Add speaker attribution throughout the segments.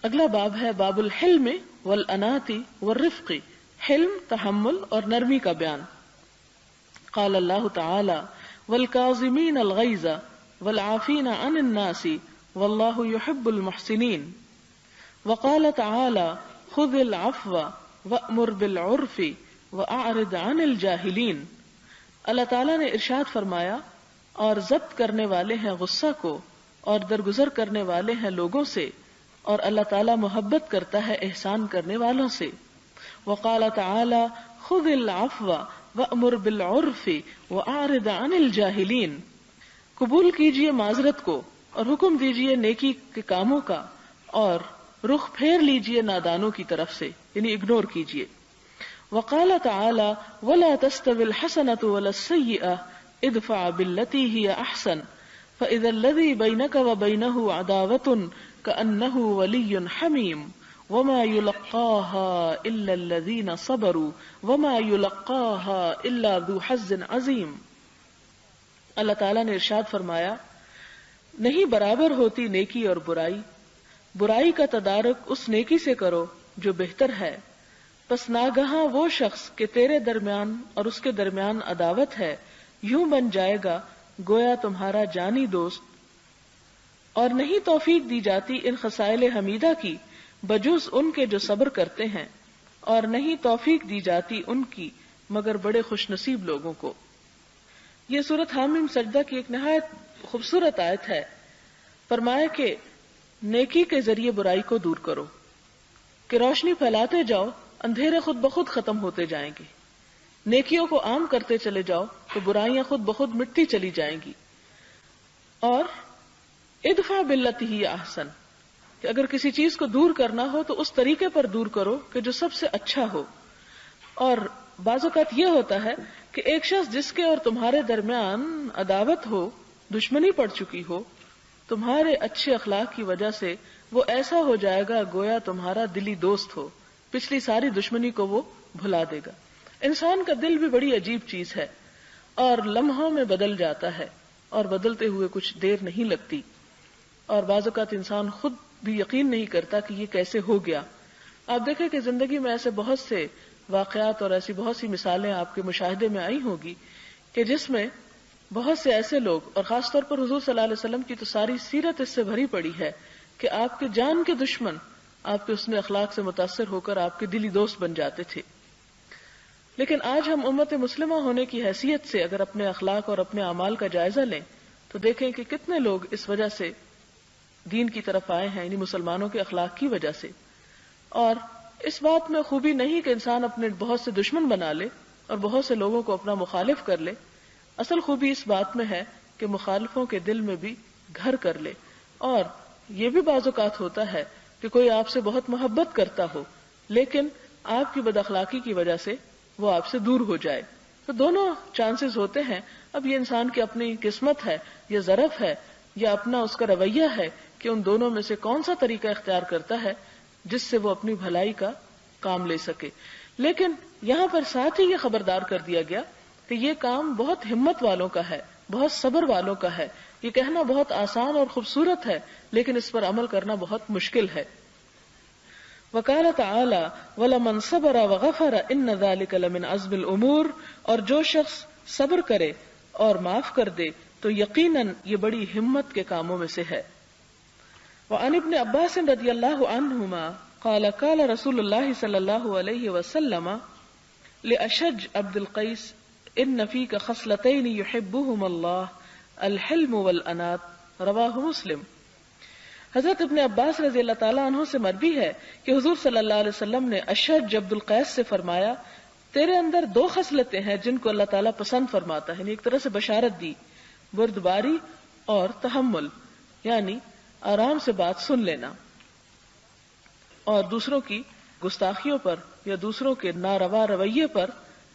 Speaker 1: اگلا باب ہے باب الحلم والانات والرفق، حلم، تحمل اور نرمی کا بیان۔ قال اللہ تعالی والکاظمین الغیظ والعافین عن الناس واللہ یحب المحسنین، وقال تعالی خذ العفو وأمر بالعرف واعرض عن الجاہلین۔ اللہ تعالیٰ نے ارشاد فرمایا، اور ضبط کرنے والے ہیں غصہ کو اور درگزر کرنے والے ہیں لوگوں سے، اور اللہ تعالیٰ محبت کرتا ہے احسان کرنے والوں سے۔ وقال تعالی خذ العفو وأمر بالعرف واعرض عن الجاہلین، قبول کیجئے معذرت کو اور حکم دیجئے نیکی کے کاموں کا، اور رخ پھیر لیجئے نادانوں کی طرف سے، یعنی اگنور کیجئے۔ وقال تعالی ولا تستوی الحسنۃ ولا السیئۃ ادفع بالتی ہی احسن فاذا الذی بینک وبینہ عداوۃ کأنہ ولی حمیم وما یلقاها الا الذین صبروا وما یلقاها الا ذو حظ عظیم۔ اللہ تعالیٰ نے ارشاد فرمایا، نہیں برابر ہوتی نیکی اور برائی، برائی کا تدارک اس نیکی سے کرو جو بہتر ہے، پس ناگہاں وہ شخص کہ تیرے درمیان اور اس کے درمیان عداوت ہے یوں بن جائے گا گویا تمہارا جانی دوست، اور نہیں توفیق دی جاتی ان خصائل حمیدہ کی بجز ان کے جو صبر کرتے ہیں، اور نہیں توفیق دی جاتی ان کی مگر بڑے خوش نصیب لوگوں کو۔ یہ سورۃ حامیم سجدہ کی ایک نہایت خوبصورت آیت ہے۔ فرمایا کہ نیکی کے ذریعے برائی کو دور کرو، کہ روشنی پھیلاتے جاؤ، اندھیرے خود بخود ختم ہوتے جائیں گے، نیکیوں کو عام کرتے چلے جاؤ تو برائیاں خود بخود مٹتی چلی جائیں گی۔ اور ادفع باللتی ہی احسن، کہ اگر کسی چیز کو دور کرنا ہو تو اس طریقے پر دور کرو کہ جو سب سے اچھا ہو۔ اور بعض اوقات یہ ہوتا ہے کہ ایک شخص جس کے اور تمہارے درمیان عداوت ہو، دشمنی پڑ چکی ہو، تمہارے اچھے اخلاق کی وجہ سے وہ ایسا ہو جائے گا گویا تمہارا دلی دوست ہو، پچھلی ساری دشمنی کو وہ بھلا دے گا۔ انسان کا دل بھی بڑی عجیب چیز ہے اور لمحوں میں بدل جاتا ہے، اور بدلتے ہوئے کچھ دیر نہیں لگتی، اور بعض اوقات انسان خود بھی یقین نہیں کرتا کہ یہ کیسے ہو گیا۔ آپ دیکھیں کہ زندگی میں ایسے بہت سے واقعات اور ایسی بہت سی مثالیں آپ کے مشاہدے میں آئی ہوگی کہ جس میں بہت سے ایسے لوگ، اور خاص طور پر حضور صلی اللہ علیہ وسلم کی تو ساری سیرت اس سے بھری پڑی ہے کہ آپ کے جان کے دشمن آپ کے حسن اخلاق سے متاثر ہو کر آپ کے دلی دوست بن جاتے تھے۔ لیکن آج ہم امت مسلمہ ہونے کی حیثیت سے اگر اپنے اخلاق اور اپنے اعمال کا جائزہ لیں تو دیکھیں کہ کتنے لوگ اس وجہ سے دین کی طرف آئے ہیں، یعنی مسلمانوں کے اخلاق کی وجہ سے۔ اور اس بات میں خوبی نہیں کہ انسان اپنے بہت سے دشمن بنا لے اور بہت سے لوگوں کو اپنا مخالف کر لے، اصل خوبی اس بات میں ہے کہ مخالفوں کے دل میں بھی گھر کر لے۔ اور یہ بھی بعض اوقات ہوتا ہے کہ کوئی آپ سے بہت محبت کرتا ہو لیکن آپ کی بد اخلاقی کی وجہ سے وہ آپ سے دور ہو جائے، تو دونوں چانسز ہوتے ہیں۔ اب یہ انسان کی اپنی قسمت ہے، یا ظرف ہے، یا اپنا اس کا رویہ ہے کہ ان دونوں میں سے کون سا طریقہ اختیار کرتا ہے جس سے وہ اپنی بھلائی کا کام لے سکے۔ لیکن یہاں پر ساتھ ہی یہ خبردار کر دیا گیا کہ یہ کام بہت ہمت والوں کا ہے، بہت صبر والوں کا ہے۔ یہ کہنا بہت آسان اور خوبصورت ہے لیکن اس پر عمل کرنا بہت مشکل ہے۔ وقال تعالی وَلَمَنْ صَبَرَ وَغَفَرَ إِنَّ ذَلِكَ لَمِنْ عَزْمِ الْأُمُورِ، اور جو شخص صبر کرے اور معاف کر دے تو یقیناً یہ بڑی ہمت کے کاموں میں سے ہے۔ وعن ابن عباس رضی اللہ عنہما قال قال رسول اللہ صلی اللہ علیہ وسلم لأشج عبد القیس ان فیک خصلتین یحبہم اللہ الحلم والانات، رواہ مسلم۔ حضرت ابن عباس رضی اللہ تعالیٰ عنہ سے مروی ہے کہ حضور صلی اللہ علیہ وسلم نے اشج عبد القیس سے فرمایا، تیرے اندر دو خصلتیں ہیں جن کو اللہ تعالیٰ پسند فرماتا ہے، یعنی ایک طرح سے بشارت دی، بردباری اور تحمل، یعنی آرام سے بات سن لینا، اور دوسروں کی گستاخیوں پر یا دوسروں کے ناروا رویے پر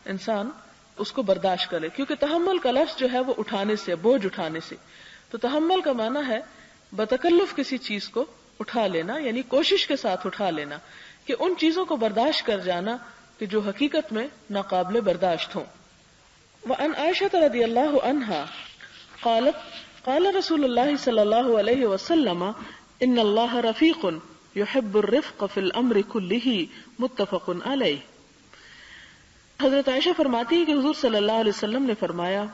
Speaker 1: انسان اس کو برداشت کرے، کیونکہ تحمل کا لفظ جو ہے وہ اٹھانے سے، بوجھ اٹھانے سے، تو تحمل کا معنی ہے بتکلف کسی چیز کو اٹھا لینا، یعنی کوشش کے ساتھ اٹھا لینا، کہ ان چیزوں کو برداشت کر جانا کہ جو حقیقت میں ناقابل برداشت ہوں۔ وعن عائشہ رضی اللہ عنہا قالت قال رسول اللہ صلی اللہ علیہ وسلم ان اللہ رفیق يحب الرفق في الامر كله متفق علیہ۔ حضرت عائشہ فرماتی ہے کہ حضور صلی اللہ علیہ وسلم نے فرمایا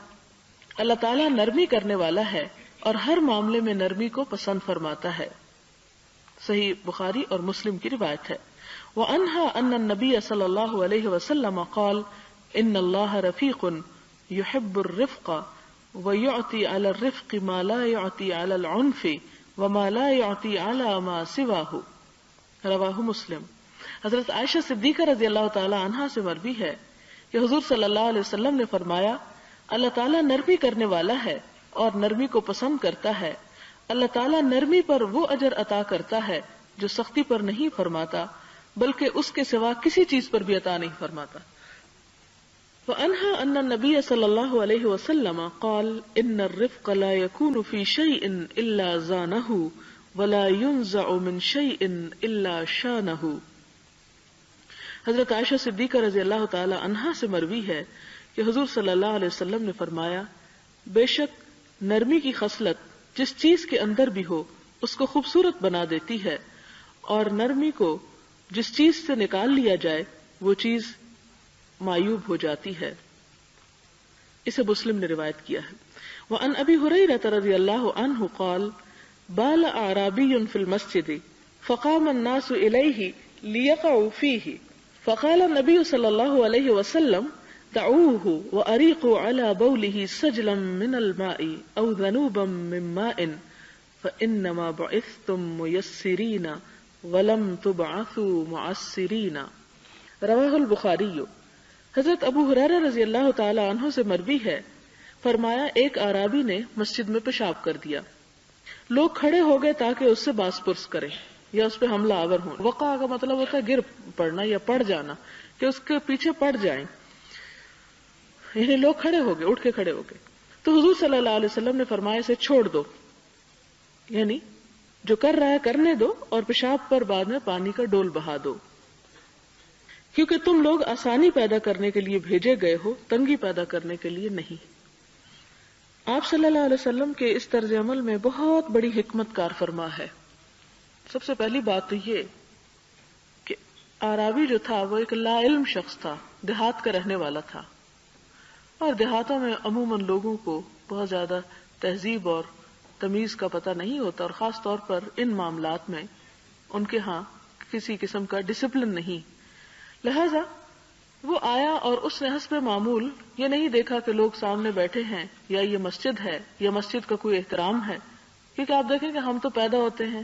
Speaker 1: اللہ تعالیٰ نرمی کرنے والا ہے اور ہر معاملے میں نرمی کو پسند فرماتا ہے۔ صحیح بخاری اور مسلم کی روایت ہے۔ وَأَنْهَا أَنَّ النَّبِيَّ صلی اللہ علیہ وسلم قال ان اللہ رفیق يحب الرفق ويعطي على الرفق ما لا يعطي على العنف وما لا يعطي على ما سواه، رواہ مسلم۔ حضرت عائشہ صدیقہ رضی اللہ تعالی عنہا سے مروی ہے کہ حضور صلی اللہ علیہ وسلم نے فرمایا اللہ تعالیٰ نرمی کرنے والا ہے اور نرمی کو پسند کرتا ہے۔ اللہ تعالیٰ نرمی پر وہ اجر عطا کرتا ہے جو سختی پر نہیں فرماتا بلکہ اس کے سوا کسی چیز پر بھی عطا نہیں فرماتا۔ وَأَنْهَا أَنَّ النَّبِيَّ صلی اللہ علیہ وسلم قال ان الرفق لا يكون في شيء الا زانه ولا ينزع من شيء الا شانه۔ حضرت عائشہ صدیقہ رضی اللہ تعالی عنہا سے مروی ہے کہ حضور صلی اللہ علیہ وسلم نے فرمایا بے شک نرمی کی خصلت جس چیز کے اندر بھی ہو اس کو خوبصورت بنا دیتی ہے، اور نرمی کو جس چیز سے نکال لیا جائے وہ چیز معیوب ہو جاتی ہے۔ اسے مسلم نے روایت کیا ہے۔ وعن ابی ہریرہ رضی اللہ عنہ قال بال اعرابی فی المسجد فقام الناس الیہ لیقعوا فیہ فقال النبی صلی اللہ علیہ وسلم دعوه وأريقوا على بوله سجلا من الماء أو ذنوبا من ماء فإنما بعثتم ميسرين ولم تبعثوا معسرين، رواہ البخاری۔ حضرت ابو ہریرہ رضی اللہ تعالی عنہ سے مروی ہے فرمایا ایک اعرابی نے مسجد میں پیشاب کر دیا، لوگ کھڑے ہو گئے تاکہ اس سے باس پرس کریں یا اس پہ حملہ آور ہوں۔ وقع کا مطلب ہوتا ہے گر پڑنا یا پڑ جانا، کہ اس کے پیچھے پڑ جائیں، یعنی لوگ کھڑے ہو گئے، اٹھ کے کھڑے ہو گئے۔ تو حضور صلی اللہ علیہ وسلم نے فرمایا اسے چھوڑ دو، یعنی جو کر رہا ہے کرنے دو، اور پیشاب پر بعد میں پانی کا ڈول بہا دو، کیونکہ تم لوگ آسانی پیدا کرنے کے لیے بھیجے گئے ہو، تنگی پیدا کرنے کے لیے نہیں۔ آپ صلی اللہ علیہ وسلم کے اس طرز عمل میں بہت بڑی حکمت کار فرما ہے۔ سب سے پہلی بات تو یہ کہ اعرابی جو تھا وہ ایک لا علم شخص تھا، دیہات کا رہنے والا تھا، اور دیہاتوں میں عموماً لوگوں کو بہت زیادہ تہذیب اور تمیز کا پتہ نہیں ہوتا، اور خاص طور پر ان معاملات میں ان کے ہاں کسی قسم کا ڈسپلن نہیں۔ لہذا وہ آیا اور اس نے حسب معمول یہ نہیں دیکھا کہ لوگ سامنے بیٹھے ہیں یا یہ مسجد ہے یا مسجد کا کوئی احترام ہے، کیونکہ آپ دیکھیں کہ ہم تو پیدا ہوتے ہیں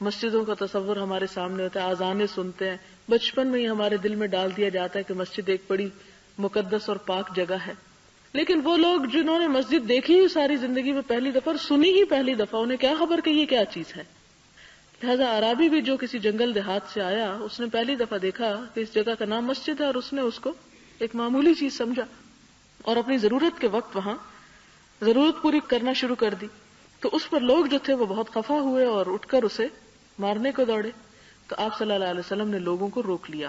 Speaker 1: مسجدوں کا تصور ہمارے سامنے ہوتا ہے، اذانیں سنتے ہیں، بچپن میں ہی ہمارے دل میں ڈال دیا جاتا ہے کہ مسجد ایک بڑی مقدس اور پاک جگہ ہے۔ لیکن وہ لوگ جنہوں نے مسجد دیکھی ہی ساری زندگی میں پہلی دفعہ اور سنی ہی پہلی دفعہ، انہیں کیا خبر کہ یہ کیا چیز ہے۔ لہذا عربی بھی جو کسی جنگل دیہات سے آیا، اس نے پہلی دفعہ دیکھا کہ اس جگہ کا نام مسجد ہے، اور اس نے اس کو ایک معمولی چیز سمجھا اور اپنی ضرورت کے وقت وہاں ضرورت پوری کرنا شروع کر دی۔ تو اس پر لوگ جو تھے وہ بہت خفا ہوئے اور اٹھ کر اسے مارنے کو دوڑے۔ تو آپ صلی اللہ علیہ وسلم نے لوگوں کو روک لیا،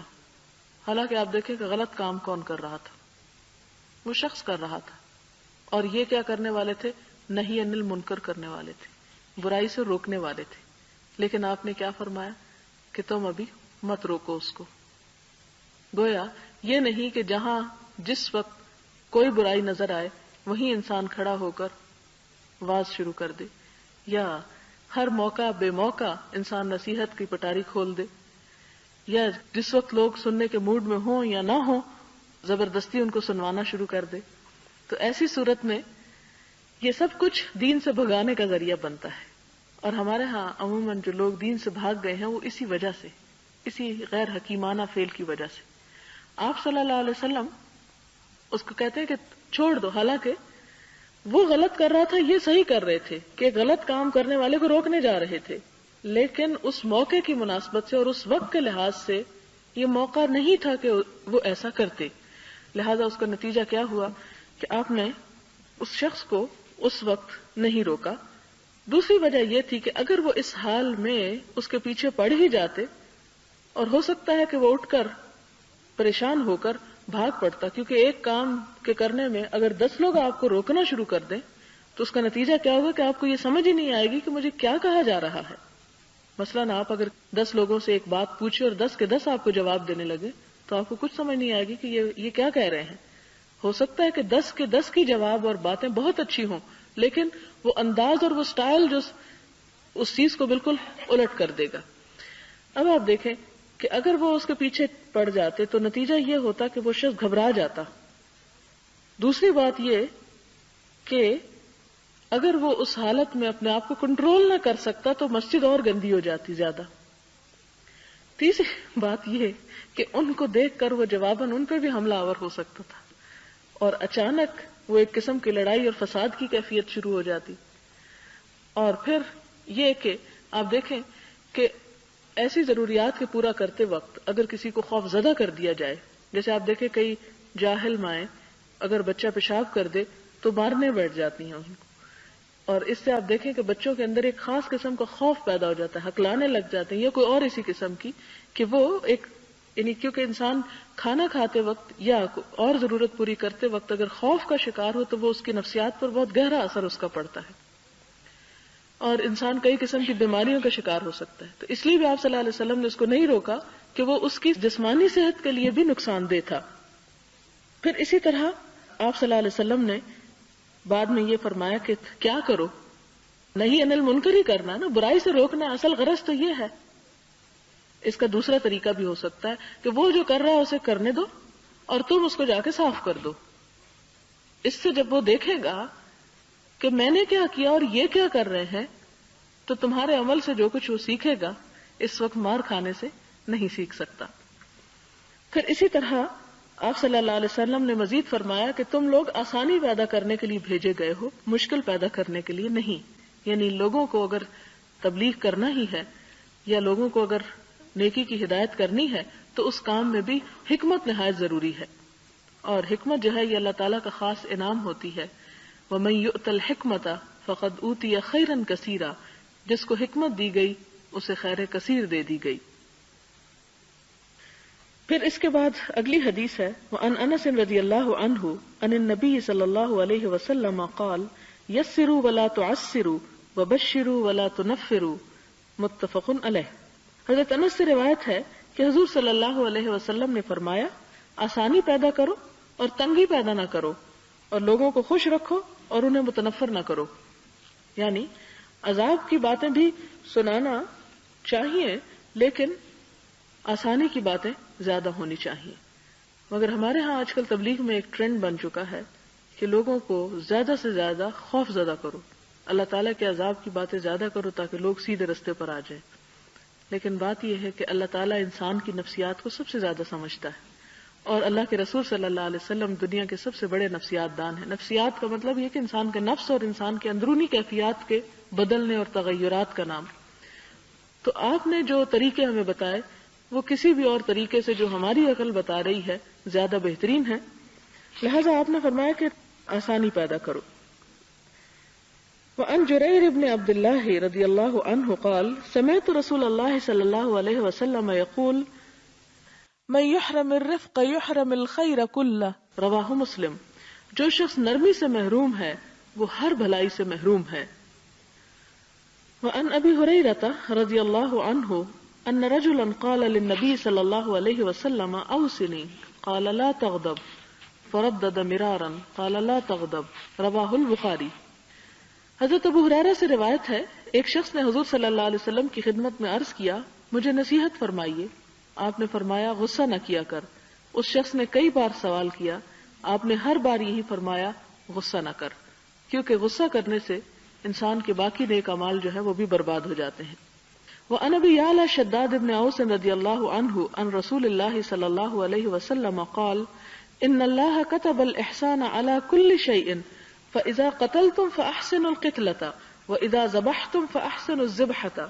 Speaker 1: حالانکہ آپ دیکھیں کہ غلط کام کون کر رہا تھا، وہ شخص کر رہا تھا، اور یہ کیا کرنے والے تھے؟ نہی عن المنکر کرنے والے تھے، برائی سے روکنے والے تھے۔ لیکن آپ نے کیا فرمایا کہ تم ابھی مت روکو اس کو۔ گویا یہ نہیں کہ جہاں جس وقت کوئی برائی نظر آئے وہیں انسان کھڑا ہو کر واز شروع کر دے، یا ہر موقع بے موقع انسان نصیحت کی پٹاری کھول دے، یا جس وقت لوگ سننے کے موڈ میں ہوں یا نہ ہوں زبردستی ان کو سنوانا شروع کر دے۔ تو ایسی صورت میں یہ سب کچھ دین سے بھگانے کا ذریعہ بنتا ہے، اور ہمارے ہاں عموماً جو لوگ دین سے بھاگ گئے ہیں وہ اسی وجہ سے، اسی غیر حکیمانہ فعل کی وجہ سے۔ آپ صلی اللہ علیہ وسلم اس کو کہتے ہیں کہ چھوڑ دو، حالانکہ وہ غلط کر رہا تھا، یہ صحیح کر رہے تھے کہ غلط کام کرنے والے کو روکنے جا رہے تھے، لیکن اس موقع کی مناسبت سے اور اس وقت کے لحاظ سے یہ موقع نہیں تھا کہ وہ ایسا کرتے۔ لہذا اس کا نتیجہ کیا ہوا کہ آپ نے اس شخص کو اس وقت نہیں روکا۔ دوسری وجہ یہ تھی کہ اگر وہ اس حال میں اس کے پیچھے پڑ ہی جاتے، اور ہو سکتا ہے کہ وہ اٹھ کر پریشان ہو کر بھاگ پڑتا، کیونکہ ایک کام کے کرنے میں اگر 10 لوگ آپ کو روکنا شروع کر دیں تو اس کا نتیجہ کیا ہوگا کہ آپ کو یہ سمجھ ہی نہیں آئے گی کہ مجھے کیا کہا جا رہا ہے۔ مثلاً آپ اگر 10 لوگوں سے ایک بات پوچھیں اور 10 کے 10 آپ کو جواب دینے لگے تو آپ کو کچھ سمجھ نہیں آئے گی کہ یہ کیا کہہ رہے ہیں. ہو سکتا ہے کہ 10 کے 10 کی جواب اور باتیں بہت اچھی ہوں، لیکن وہ انداز اور وہ سٹائل جو اس چیز کو بالکل الٹ کر دے گا. اب آپ دیکھیں کہ اگر وہ اس کے پیچھے پڑ جاتے تو نتیجہ یہ ہوتا کہ وہ شخص گھبرا جاتا. دوسری بات یہ کہ اگر وہ اس حالت میں اپنے آپ کو کنٹرول نہ کر سکتا تو مسجد اور گندی ہو جاتی زیادہ. تیسری بات یہ کہ ان کو دیکھ کر وہ جواباً ان پہ بھی حملہ آور ہو سکتا تھا اور اچانک وہ ایک قسم کی لڑائی اور فساد کی کیفیت شروع ہو جاتی. اور پھر یہ کہ آپ دیکھیں کہ ایسی ضروریات کے پورا کرتے وقت اگر کسی کو خوف زدہ کر دیا جائے، جیسے آپ دیکھیں کئی جاہل مائیں اگر بچہ پیشاب کر دے تو مارنے بیٹھ جاتی ہیں ان کو، اور اس سے آپ دیکھیں کہ بچوں کے اندر ایک خاص قسم کا خوف پیدا ہو جاتا ہے، ہکلانے لگ جاتے ہیں یا کوئی اور اسی قسم کی کہ وہ ایک یعنی کیونکہ انسان کھانا کھاتے وقت یا اور ضرورت پوری کرتے وقت اگر خوف کا شکار ہو تو وہ اس کی نفسیات پر بہت گہرا اثر اس کا پڑتا ہے اور انسان کئی قسم کی بیماریوں کا شکار ہو سکتا ہے. تو اس لیے بھی آپ صلی اللہ علیہ وسلم نے اس کو نہیں روکا کہ وہ اس کی جسمانی صحت کے لیے بھی نقصان دہ تھا. پھر اسی طرح آپ صلی اللہ علیہ وسلم نے بعد میں یہ فرمایا کہ کیا کرو، نہیں انل منکر ہی کرنا نا، برائی سے روکنا، اصل غرض تو یہ ہے. اس کا دوسرا طریقہ بھی ہو سکتا ہے کہ وہ جو کر رہا ہے اسے کرنے دو اور تم اس کو جا کے صاف کر دو. اس سے جب وہ دیکھے گا کہ میں نے کیا کیا اور یہ کیا کر رہے ہیں تو تمہارے عمل سے جو کچھ وہ سیکھے گا اس وقت مار کھانے سے نہیں سیکھ سکتا. پھر اسی طرح آپ صلی اللہ علیہ وسلم نے مزید فرمایا کہ تم لوگ آسانی پیدا کرنے کے لیے بھیجے گئے ہو، مشکل پیدا کرنے کے لیے نہیں. یعنی لوگوں کو اگر تبلیغ کرنا ہی ہے یا لوگوں کو اگر نیکی کی ہدایت کرنی ہے تو اس کام میں بھی حکمت نہایت ضروری ہے. اور حکمت جو ہے یہ اللہ تعالیٰ کا خاص انعام ہوتی ہے. وَمَن يُؤْتَ الْحِكْمَةَ فَقَدْ أُوتِيَ خَيْرًا كَثِيرًا، جس کو حکمت دی گئی اسے خیر کثیر دے دی گئی. پھر اس کے بعد اگلی حدیث ہے وَعَنْ أَنَسٍ رضی اللہ عنہ عن النبی صلی اللہ علیہ وسلم قال یسروا ولا تعسروا وبشروا ولا تنفروا، متفق علیہ. حضرت انس سے روایت ہے کہ حضور صلی اللہ علیہ وسلم نے فرمایا آسانی پیدا کرو اور تنگی پیدا نہ کرو، اور لوگوں کو خوش رکھو اور انہیں متنفر نہ کرو. یعنی عذاب کی باتیں بھی سنانا چاہیے لیکن آسانی کی باتیں زیادہ ہونی چاہیے. مگر ہمارے ہاں آج کل تبلیغ میں ایک ٹرینڈ بن چکا ہے کہ لوگوں کو زیادہ سے زیادہ خوف زدہ کرو، اللہ تعالیٰ کے عذاب کی باتیں زیادہ کرو تاکہ لوگ سیدھے رستے پر آ جائیں. لیکن بات یہ ہے کہ اللہ تعالیٰ انسان کی نفسیات کو سب سے زیادہ سمجھتا ہے اور اللہ کے رسول صلی اللہ علیہ وسلم دنیا کے سب سے بڑے نفسیات دان ہیں. نفسیات کا مطلب یہ کہ انسان کے نفس اور انسان کے اندرونی کیفیات کے بدلنے اور تغیرات کا نام. تو آپ نے جو طریقے ہمیں بتائے وہ کسی بھی اور طریقے سے جو ہماری عقل بتا رہی ہے زیادہ بہترین ہے، لہذا آپ نے فرمایا کہ آسانی پیدا کرو. وعن جرير بن عبد الله رضي الله عنه قال سمعت رسول الله صلى الله عليه وسلم يقول من يحرم الرفق يحرم الخير كله، رواه مسلم. جو شخص نرمی سے محروم ہے وہ ہر بھلائی سے محروم ہے. وعن ابي هريرة رضي الله عنه ان رجلا قال للنبي صلى الله عليه وسلم اوصني قال لا تغضب فردد مرارا قال لا تغضب، رواه البخاري. حضرت ابو ہریرہ سے روایت ہے ایک شخص نے حضور صلی اللہ علیہ وسلم کی خدمت میں عرض کیا مجھے نصیحت فرمائیے. آپ نے فرمایا غصہ نہ کیا کر. اس شخص نے کئی بار سوال کیا، آپ نے ہر بار یہی فرمایا غصہ نہ کر، کیونکہ غصہ کرنے سے انسان کے باقی نیک اعمال جو ہے وہ بھی برباد ہو جاتے ہیں. وعن ابي يعلى شداد بن اوس رضي الله عنه عن رسول الله صلى الله عليه وسلم قال ان الله كتب الاحسان على كل شيء فإذا قتلتم فأحسنوا القتلة وإذا ذبحتم فأحسنوا الذبحة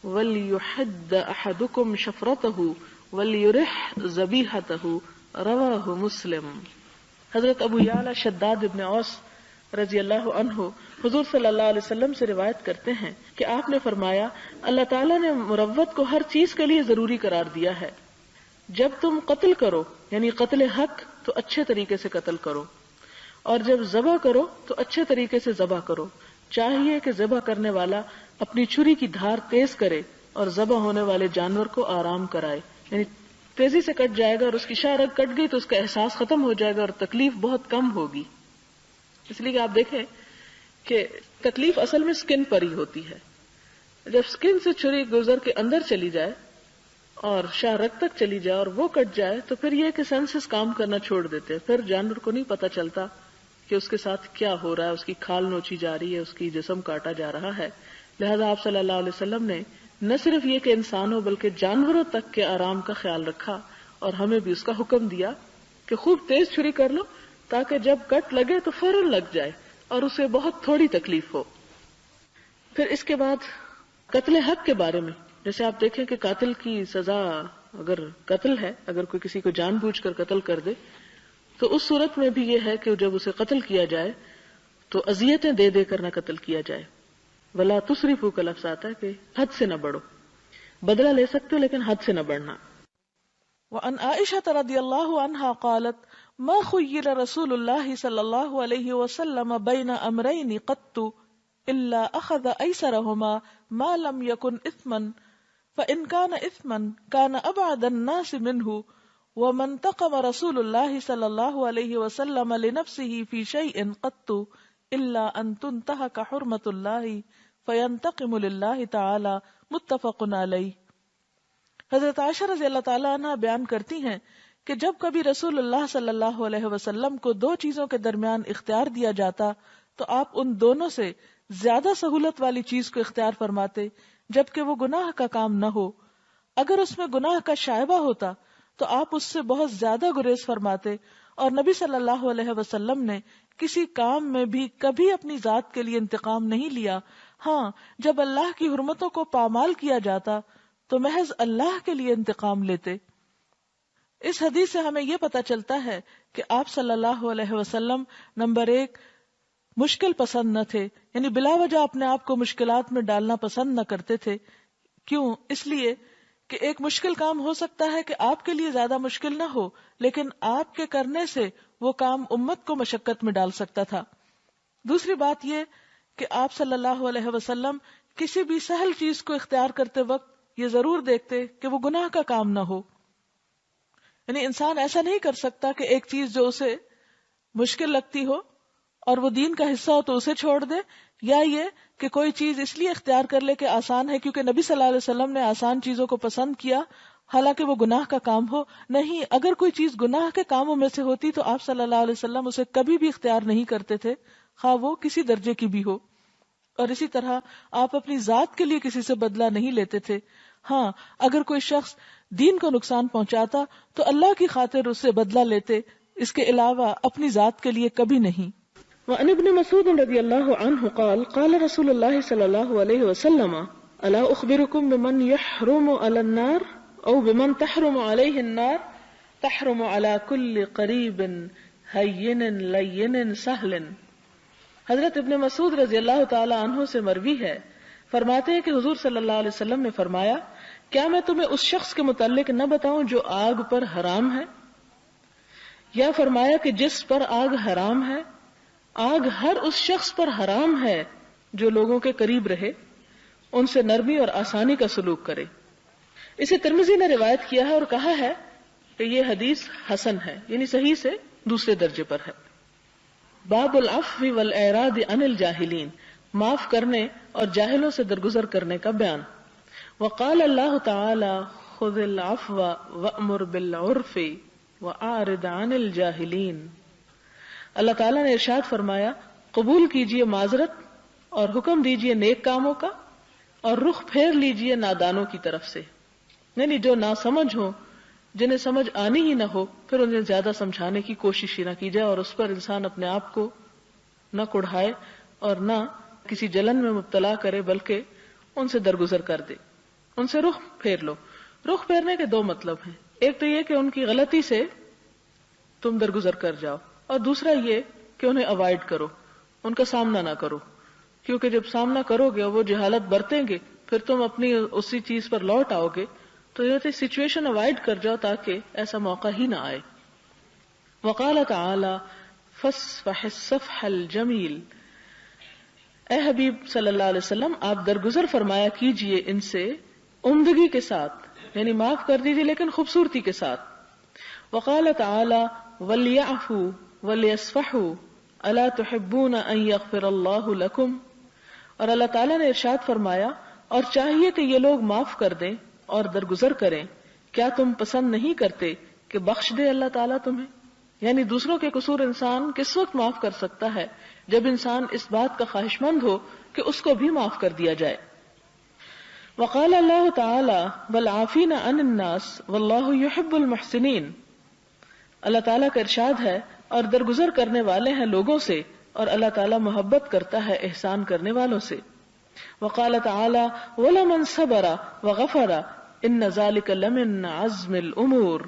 Speaker 1: وليحد أحدكم شفرته وليرح ذبيحته، رواه مسلم. حضرت ابو یعلا شداد ابن اوس رضی اللہ عنہ حضور صلی اللہ علیہ وسلم سے روایت کرتے ہیں کہ آپ نے فرمایا اللہ تعالیٰ نے مروت کو ہر چیز کے لیے ضروری قرار دیا ہے. جب تم قتل کرو یعنی قتل حق تو اچھے طریقے سے قتل کرو، اور جب ذبح کرو تو اچھے طریقے سے ذبح کرو. چاہیے کہ ذبح کرنے والا اپنی چھری کی دھار تیز کرے اور ذبح ہونے والے جانور کو آرام کرائے. یعنی تیزی سے کٹ جائے گا اور اس کی شاہ رگ کٹ گئی تو اس کا احساس ختم ہو جائے گا اور تکلیف بہت کم ہوگی. اس لیے کہ آپ دیکھیں کہ تکلیف اصل میں سکن پر ہی ہوتی ہے. جب سکن سے چھری گزر کے اندر چلی جائے اور شاہ رگ تک چلی جائے اور وہ کٹ جائے تو پھر یہ کہ سینسز کام کرنا چھوڑ دیتے ہیں. پھر جانور کو نہیں پتا چلتا کہ اس کے ساتھ کیا ہو رہا ہے، اس کی کھال نوچی جا رہی ہے، اس کی جسم کاٹا جا رہا ہے. لہذا آپ صلی اللہ علیہ وسلم نے نہ صرف یہ کہ انسانوں بلکہ جانوروں تک کے آرام کا خیال رکھا اور ہمیں بھی اس کا حکم دیا کہ خوب تیز چھری کر لو تاکہ جب کٹ لگے تو فوراً لگ جائے اور اسے بہت تھوڑی تکلیف ہو. پھر اس کے بعد قتل حق کے بارے میں، جیسے آپ دیکھیں کہ قاتل کی سزا اگر قتل ہے، اگر کوئی کسی کو جان بوجھ کر قتل کر دے تو اس صورت میں بھی یہ ہے کہ جب اسے قتل کیا جائے تو اذیتیں دے دے کر نہ قتل کیا جائے. ولا تسرفوا کا لفظ آتا ہے کہ حد سے نہ بڑھو، بدلہ لے سکتے ہو لیکن حد سے نہ بڑھنا.
Speaker 2: وعن عائشة رضی اللہ عنہا قالت ما خیر رسول اللہ صلی اللہ علیہ وسلم بین امرین قط الا اخذ ایسرهما ما لم يكن اثما فان كان اثما كان ابعد الناس منه ومن انتقم رسول الله صلی اللہ علیہ وسلم لنفسه في شيء قط الا ان تنتهك حرمة الله فينتقم لله تعالی متفق علیہ. حضرت عائشہ رضی اللہ تعالیٰ عنہ بیان کرتی ہیں کہ جب کبھی رسول اللہ صلی اللہ علیہ وسلم کو دو چیزوں کے درمیان اختیار دیا جاتا تو آپ ان دونوں سے زیادہ سہولت والی چیز کو اختیار فرماتے جبکہ وہ گناہ کا کام نہ ہو. اگر اس میں گناہ کا شائبہ ہوتا تو آپ اس سے بہت زیادہ گریز فرماتے، اور نبی صلی اللہ علیہ وسلم نے کسی کام میں بھی کبھی اپنی ذات کے لیے انتقام نہیں لیا. ہاں، جب اللہ کی حرمتوں کو پامال کیا جاتا تو محض اللہ کے لیے انتقام لیتے. اس حدیث سے ہمیں یہ پتہ چلتا ہے کہ آپ صلی اللہ علیہ وسلم نمبر 1 مشکل پسند نہ تھے، یعنی بلا وجہ اپنے آپ کو مشکلات میں ڈالنا پسند نہ کرتے تھے. کیوں؟ اس لیے کہ ایک مشکل کام ہو سکتا ہے کہ آپ کے لیے زیادہ مشکل نہ ہو لیکن آپ کے کرنے سے وہ کام امت کو مشقت میں ڈال سکتا تھا. دوسری بات یہ کہ آپ صلی اللہ علیہ وسلم کسی بھی سہل چیز کو اختیار کرتے وقت یہ ضرور دیکھتے کہ وہ گناہ کا کام نہ ہو. یعنی انسان ایسا نہیں کر سکتا کہ ایک چیز جو اسے مشکل لگتی ہو اور وہ دین کا حصہ ہو تو اسے چھوڑ دے، یا یہ کہ کوئی چیز اس لیے اختیار کر لے کہ آسان ہے کیونکہ نبی صلی اللہ علیہ وسلم نے آسان چیزوں کو پسند کیا حالانکہ وہ گناہ کا کام ہو. نہیں، اگر کوئی چیز گناہ کے کاموں میں سے ہوتی تو آپ صلی اللہ علیہ وسلم اسے کبھی بھی اختیار نہیں کرتے تھے، خواہ وہ کسی درجے کی بھی ہو. اور اسی طرح آپ اپنی ذات کے لیے کسی سے بدلہ نہیں لیتے تھے. ہاں، اگر کوئی شخص دین کو نقصان پہنچاتا تو اللہ کی خاطر اس سے بدلہ لیتے، اس کے علاوہ اپنی ذات کے لیے کبھی نہیں.
Speaker 1: وعن ابن مسعود رضی اللہ عنہ قال قال رسول اللہ صلی اللہ علیہ وسلم الا اخبرکم بمن یحرم علی النار او بمن تحرم علیہ النار تحرم علی کل قریب ہین لین سہل. حضرت ابن مسعود رضی اللہ تعالی عنہ سے مروی ہے، فرماتے ہیں کہ حضور صلی اللہ علیہ وسلم نے فرمایا، کیا میں تمہیں اس شخص کے متعلق نہ بتاؤں جو آگ پر حرام ہے؟ یا فرمایا کہ جس پر آگ حرام ہے، آگ ہر اس شخص پر حرام ہے جو لوگوں کے قریب رہے، ان سے نرمی اور آسانی کا سلوک کرے. اسے ترمذی نے روایت کیا ہے اور کہا ہے کہ یہ حدیث حسن ہے، یعنی صحیح سے دوسرے درجے پر ہے. باب العفو والاعراض عن الجاہلین، معاف کرنے اور جاہلوں سے درگزر کرنے کا بیان. وقال اللہ تعالی خذ العفو وامر بالعرف واعرض عن الجاہلین. اللہ تعالیٰ نے ارشاد فرمایا، قبول کیجئے معذرت اور حکم دیجئے نیک کاموں کا اور رخ پھیر لیجئے نادانوں کی طرف سے. یعنی جو نہ سمجھ ہو، جنہیں سمجھ آنی ہی نہ ہو، پھر انہیں زیادہ سمجھانے کی کوشش ہی نہ کی جائے اور اس پر انسان اپنے آپ کو نہ کڑھائے اور نہ کسی جلن میں مبتلا کرے، بلکہ ان سے درگزر کر دے، ان سے رخ پھیر لو. رخ پھیرنے کے دو مطلب ہیں، ایک تو یہ کہ ان کی غلطی سے تم درگزر کر جاؤ، اور دوسرا یہ کہ انہیں اوائڈ کرو، ان کا سامنا نہ کرو، کیونکہ جب سامنا کرو گے اور وہ جہالت برتیں گے پھر تم اپنی اسی چیز پر لوٹ آؤ گے، تو یہ سچویشن اوائڈ کر جاؤ تاکہ ایسا موقع ہی نہ آئے. وقال تعالی فاصفح الصفح الجمیل. اے حبیب صلی اللہ علیہ وسلم، آپ درگزر فرمایا کیجئے ان سے عمدگی کے ساتھ، یعنی معاف کر دیجیے لیکن خوبصورتی کے ساتھ. وقال تعالی وَلْيَعْفُوا وَلْيَصْفَحُوا أَلَا تُحِبُّونَ أَن يَغْفِرَ اللَّهُ لَكُمْ. اور اللہ تعالیٰ نے ارشاد فرمایا اور چاہیے کہ یہ لوگ معاف کر دیں اور درگزر کریں، کیا تم پسند نہیں کرتے کہ بخش دے اللہ تعالیٰ تمہیں؟ یعنی دوسروں کے قصور انسان کس وقت معاف کر سکتا ہے؟ جب انسان اس بات کا خواہش مند ہو کہ اس کو بھی معاف کر دیا جائے. وقال اللہ تعالی والعافین عن الناس واللہ یحب المحسنین. اللہ تعالیٰ کا ارشاد ہے اور درگزر کرنے والے ہیں لوگوں سے، اور اللہ تعالیٰ محبت کرتا ہے احسان کرنے والوں سے. وقال تعالی ولمن صبر وغفر ان ذلک لمن عزم الامور.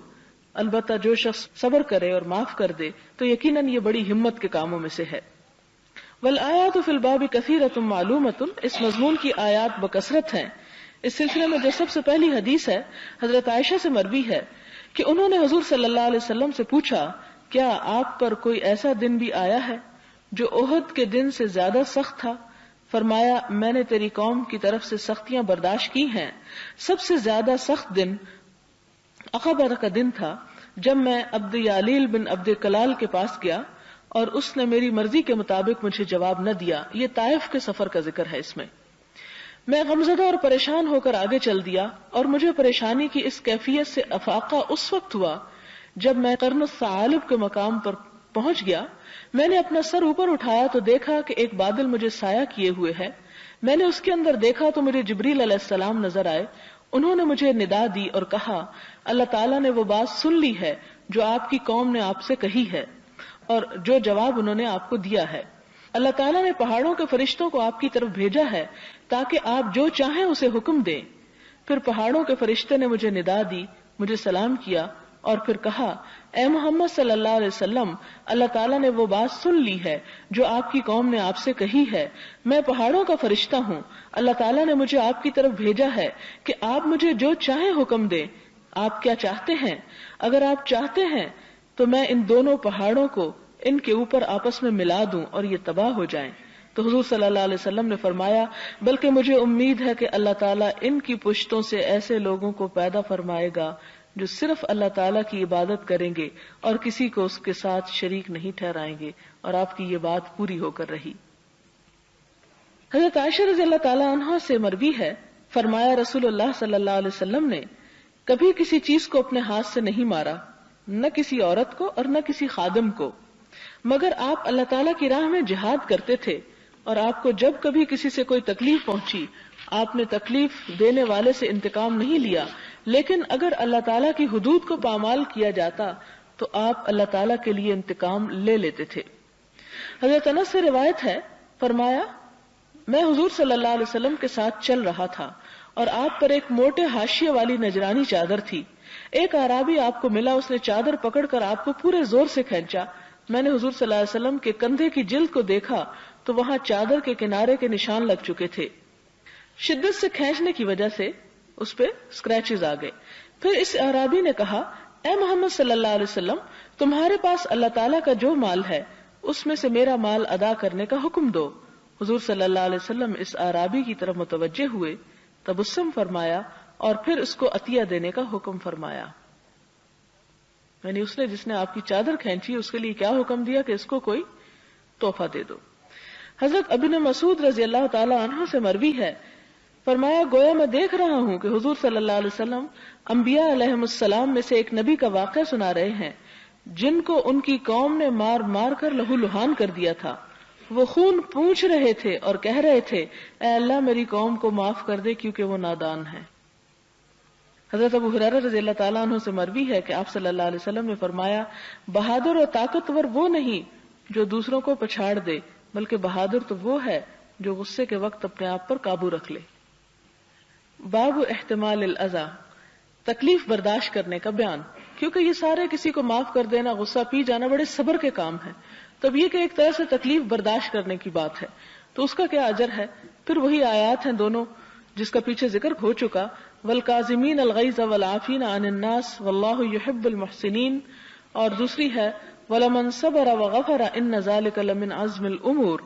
Speaker 1: البتہ جو شخص صبر کرے اور معاف کر دے تو یقیناً یہ بڑی ہمت کے کاموں میں سے ہے. والآیات فی الباب کثیرۃ معلومۃ. اس مضمون کی آیات بکثرت ہیں. اس سلسلے میں جو سب سے پہلی حدیث ہے حضرت عائشہ سے مروی ہے کہ انہوں نے حضور صلی اللہ علیہ وسلم سے پوچھا کیا آپ پر کوئی ایسا دن بھی آیا ہے جو احد کے دن سے زیادہ سخت تھا؟ فرمایا میں نے تیری قوم کی طرف سے سختیاں برداشت کی ہیں. سب سے زیادہ سخت دن عقبہ کا دن تھا جب میں عبد یالیل بن عبد کلال کے پاس گیا اور اس نے میری مرضی کے مطابق مجھے جواب نہ دیا. یہ طائف کے سفر کا ذکر ہے. اس میں غمزدہ اور پریشان ہو کر آگے چل دیا اور مجھے پریشانی کی اس کیفیت سے افاقہ اس وقت ہوا جب میں قرن الثعالب کے مقام پر پہنچ گیا. میں نے اپنا سر اوپر اٹھایا تو دیکھا کہ ایک بادل مجھے سایہ کیے ہوئے ہے. میں نے اس کے اندر دیکھا تو مجھے جبریل علیہ السلام نظر آئے. انہوں نے مجھے ندا دی اور کہا اللہ تعالیٰ نے وہ بات سن لی ہے جو آپ کی قوم نے آپ سے کہی ہے اور جو جواب انہوں نے آپ کو دیا ہے. اللہ تعالیٰ نے پہاڑوں کے فرشتوں کو آپ کی طرف بھیجا ہے تاکہ آپ جو چاہیں اسے حکم دیں. پھر پہاڑوں کے فرشتے نے مجھے ندا دی، مجھے سلام کیا اور پھر کہا اے محمد صلی اللہ علیہ وسلم اللہ تعالیٰ نے وہ بات سن لی ہے جو آپ کی قوم نے آپ سے کہی ہے. میں پہاڑوں کا فرشتہ ہوں. اللہ تعالیٰ نے مجھے آپ کی طرف بھیجا ہے کہ آپ مجھے جو چاہیں حکم دیں. آپ کیا چاہتے ہیں؟ اگر آپ چاہتے ہیں تو میں ان دونوں پہاڑوں کو ان کے اوپر آپس میں ملا دوں اور یہ تباہ ہو جائیں. تو حضور صلی اللہ علیہ وسلم نے فرمایا بلکہ مجھے امید ہے کہ اللہ تعالیٰ ان کی پشتوں سے ایسے لوگوں کو پیدا فرمائے گا جو صرف اللہ تعالیٰ کی عبادت کریں گے اور کسی کو اس کے ساتھ شریک نہیں ٹھہرائیں گے. اور آپ کی یہ بات پوری ہو کر رہی. حضرت عائشہ رضی اللہ تعالیٰ عنہا سے مروی ہے فرمایا رسول اللہ صلی اللہ علیہ وسلم نے کبھی کسی چیز کو اپنے ہاتھ سے نہیں مارا، نہ کسی عورت کو اور نہ کسی خادم کو، مگر آپ اللہ تعالیٰ کی راہ میں جہاد کرتے تھے اور آپ کو جب کبھی کسی سے کوئی تکلیف پہنچی آپ نے تکلیف دینے والے سے انتقام نہیں لیا، لیکن اگر اللہ تعالیٰ کی حدود کو پامال کیا جاتا تو آپ اللہ تعالیٰ کے لیے انتقام لے لیتے تھے. حضرت انس سے روایت ہے فرمایا میں حضور صلی اللہ علیہ وسلم کے ساتھ چل رہا تھا اور آپ پر ایک موٹے حاشیے والی نجرانی چادر تھی. ایک اعرابی آپ کو ملا، اس نے چادر پکڑ کر آپ کو پورے زور سے کھینچا. میں نے حضور صلی اللہ علیہ وسلم کے کندھے کی جلد کو دیکھا تو وہاں چادر کے کنارے کے نشان لگ چکے تھے. شدت سے کھینچنے کی وجہ سے اس پہ اسکریچز آ گئے. پھر اس اعرابی نے کہا اے محمد صلی اللہ علیہ وسلم تمہارے پاس اللہ تعالیٰ کا جو مال ہے اس میں سے میرا مال ادا کرنے کا حکم دو. حضور صلی اللہ علیہ وسلم اس اعرابی کی طرف متوجہ ہوئے، تبسم فرمایا اور پھر اس کو عطیہ دینے کا حکم فرمایا. یعنی اس نے جس نے آپ کی چادر کھینچی اس کے لیے کیا حکم دیا کہ اس کو کوئی تحفہ دے دو. حضرت ابن مسعود رضی اللہ تعالی عنہ سے مروی ہے فرمایا گویا میں دیکھ رہا ہوں کہ حضور صلی اللہ علیہ وسلم انبیاء علیہم السلام میں سے ایک نبی کا واقعہ سنا رہے ہیں جن کو ان کی قوم نے مار مار کر لہو لہان کر دیا تھا. وہ خون پونچھ رہے تھے اور کہہ رہے تھے اے اللہ میری قوم کو معاف کر دے کیونکہ وہ نادان ہے. حضرت ابو ہریرہ رضی اللہ تعالیٰ عنہ سے مروی ہے کہ آپ صلی اللہ علیہ وسلم نے فرمایا بہادر اور طاقتور وہ نہیں جو دوسروں کو پچھاڑ دے، بلکہ بہادر تو وہ ہے جو غصے کے وقت اپنے آپ پر قابو رکھ لے. باب احتمال الاذى، تکلیف برداشت کرنے کا بیان. کیونکہ یہ سارے کسی کو معاف کر دینا، غصہ پی جانا بڑے صبر کے کام ہیں، تب یہ کہ ایک طرح سے تکلیف برداشت کرنے کی بات ہے تو اس کا کیا اجر ہے. پھر وہی آیات ہیں دونوں جس کا پیچھے ذکر ہو چکا، والکاظمین الغیظ والعافین عن الناس واللہ یحب المحسنین، اور دوسری ہے ولمن صبر وغفر ان ذلک لمن عزم الامور.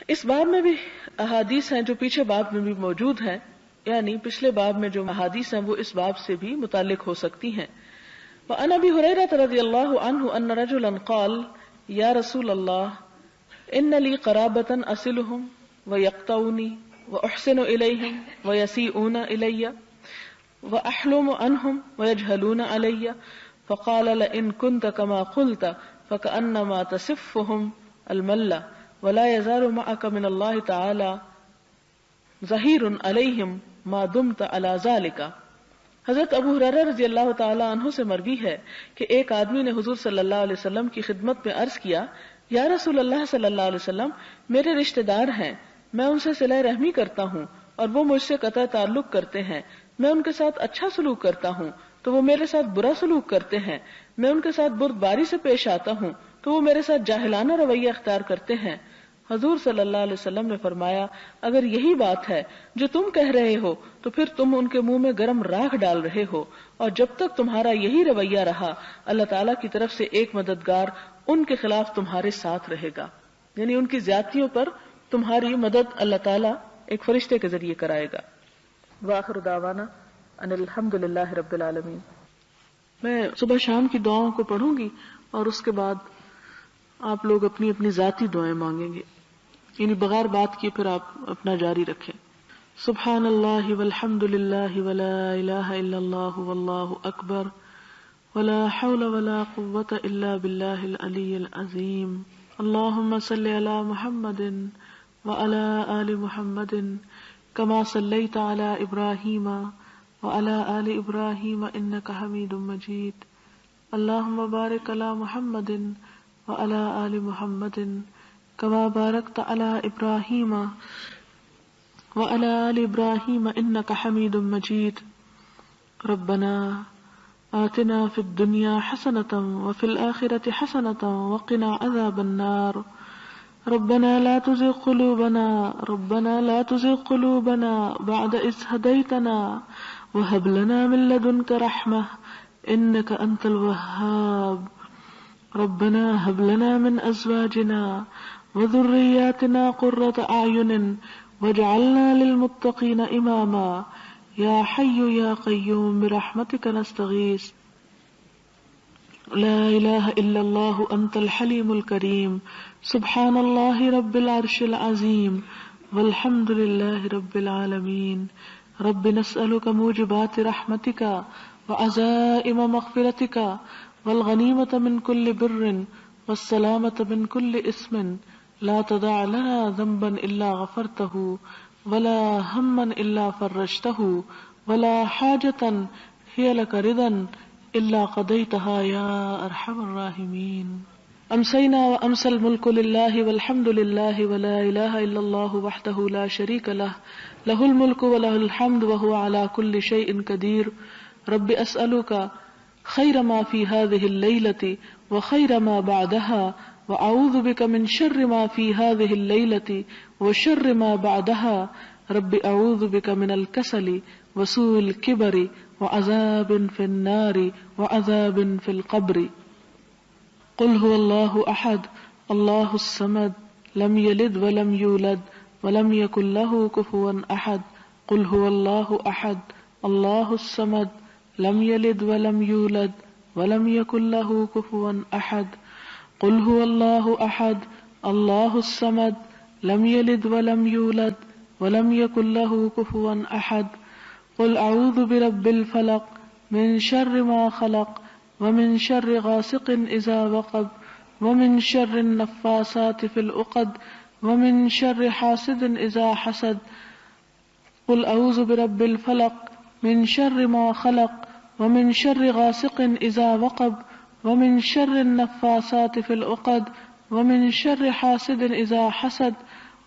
Speaker 1: اس باب میں بھی احادیث ہیں جو پیچھے باب میں بھی موجود ہیں. یعنی پچھلے باب میں جو احادیث ہیں وہ اس باب سے بھی متعلق ہو سکتی ہیں. وعن ابی ہریرہ رضی اللہ عنہ ان رجلا قال یا رسول اللہ ان لی قرابۃ اصلهم ویقطعونی واحسن الیہم ویسیئون الی واحلم عنهم ویجہلون علی فقال لئن كنت كما قلت فكأنما تصفهم الملة ولا يزال معك من الله تعالى ظہیر علیہم ما دمت علی ذالک. حضرت ابو ہریرہ رضی اللہ تعالی عنہ سے مروی ہے کہ ایک آدمی نے حضور صلی اللہ علیہ وسلم کی خدمت میں عرض کیا یا رسول اللہ صلی اللہ علیہ وسلم میرے رشتہ دار ہیں، میں ان سے صلہ رحمی کرتا ہوں اور وہ مجھ سے قطع تعلق کرتے ہیں، میں ان کے ساتھ اچھا سلوک کرتا ہوں تو وہ میرے ساتھ برا سلوک کرتے ہیں، میں ان کے ساتھ بردباری سے پیش آتا ہوں تو وہ میرے ساتھ جاہلانہ رویہ اختیار کرتے ہیں. حضور صلی اللہ علیہ وسلم نے فرمایا اگر یہی بات ہے جو تم کہہ رہے ہو تو پھر تم ان کے منہ میں گرم راکھ ڈال رہے ہو، اور جب تک تمہارا یہی رویہ رہا اللہ تعالیٰ کی طرف سے ایک مددگار ان کے خلاف تمہارے ساتھ رہے گا، یعنی ان کی زیادتیوں پر تمہاری مدد اللہ تعالیٰ ایک فرشتے کے ذریعے کرائے گا. وآخر دعوانا ان الحمدللہ رب العالمین. میں صبح شام کی دعاؤں کو پڑھوں گی اور اس کے بعد آپ لوگ اپنی اپنی ذاتی دعائیں مانگیں گے، یعنی بغیر بات کیے پھر آپ اپنا جاری رکھیں. سبحان اللہ والحمد للہ ولا الہ الا اللہ واللہ اکبر ولا حول ولا قوة الا باللہ العلی العظیم. اللہم صل علی محمد وعلی آل محمد کما صلیت علی ابراہیم وعلی آل ابراہیم انک حمید مجید. اللہم بارک علی محمد وعلی آل محمد کما بارکت علی ابراہیم وعلی آل ابراہیم انک حمید مجید. ربنا آتنا فی الدنیا حسنۃ وفی الآخرۃ حسنۃ وقنا عذاب النار. ربنا لا تزغ قلوبنا بعد إذ هديتنا وهب لنا من لدنك رحمة إنك أنت الوهاب. ربنا هب لنا من أزواجنا وذرياتنا قرة أعين واجعلنا للمتقين إماما. يا حي يا قيوم برحمتك نستغيث. لا إله إلا الله أنت الحليم الكريم. سبحان الله رب العرش العظيم والحمد لله رب العالمين. رب نسألك موجبات رحمتك وعزائم مغفرتك والغنيمة من كل بر والسلامة من كل اسم. لا تدع لنا ذنبا إلا غفرته ولا هما إلا فرجته ولا حاجة هي لك رضا إلا قضيتها يا أرحم الراحمين. أمسينا وأمسى الملك لله والحمد لله ولا إله إلا الله وحده لا شريك له له الملك وله الحمد وهو على كل شيء قدير. رب أسألك خير ما في هذه الليلة وخير ما بعدها وأعوذ بك من شر ما في هذه الليلة وشر ما بعدها. رب أعوذ بك من الكسل وسوء الكبر وعذاب في النار وعذاب في القبر. قل هو الله أحد الله الصمد لم يلد ولم يولد ولم يكن له كفوا أحد. قل هو الله أحد الله الصمد لم يلد ولم يولد ولم يكن له كفوا أحد. قل هو الله أحد الله الصمد لم يلد ولم يولد ولم يكن له كفوا أحد. قل أعوذ برب الفلق من شر ما خلق ومن شر غاسق إذا وقب ومن شر النفاثات في العقد ومن شر حاسد إذا حسد. قل أعوذ برب الفلق من شر ما خلق ومن شر غاسق إذا وقب ومن شر النفاثات في العقد ومن شر حاسد إذا حسد.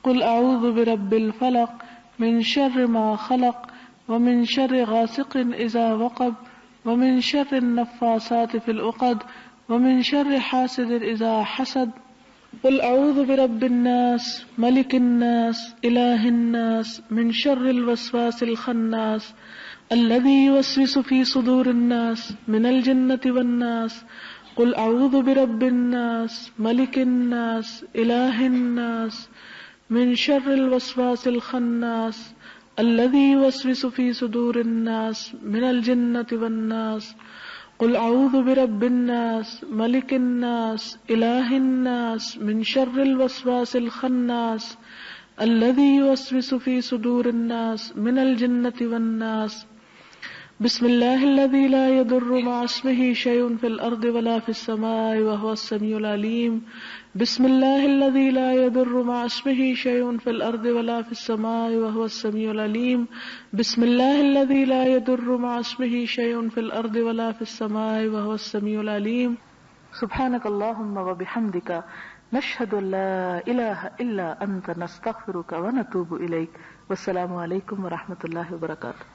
Speaker 1: قل أعوذ برب الفلق من شر ما خلق ومن شر غاسق إذا وقب ومن شر النفاثات في العقد ومن شر حاسد إذا حسد. قل أعوذ برب الناس ملك الناس إله الناس من شر الوسواس الخناس الذي يوسوس في صدور الناس من الجنة والناس. قل أعوذ برب الناس ملك الناس إله الناس من شر الوسواس الخناس الذي يوسوس في صدور الناس من الجنة والناس قل اعوذ برب الناس ملك الناس اله الناس من شر الوسواس الخناس الذي يوسوس في صدور الناس من الجنة والناس بسم الله الذي لا يضر مع اسمه شيء في الأرض ولا في السماء وهو السميع العليم بسم الله الذي لا يضر مع اسمه شيء في الأرض ولا في السماء وهو السميع العليم بسم الله الذي لا يضر مع اسمه شيء في الأرض ولا في السماء وهو السميع العليم سبحانك اللهم وبحمدك نشهد أن لا إله إلا أنت نستغفرك ونتوب إليك والسلام عليكم ورحمة الله وبركاته.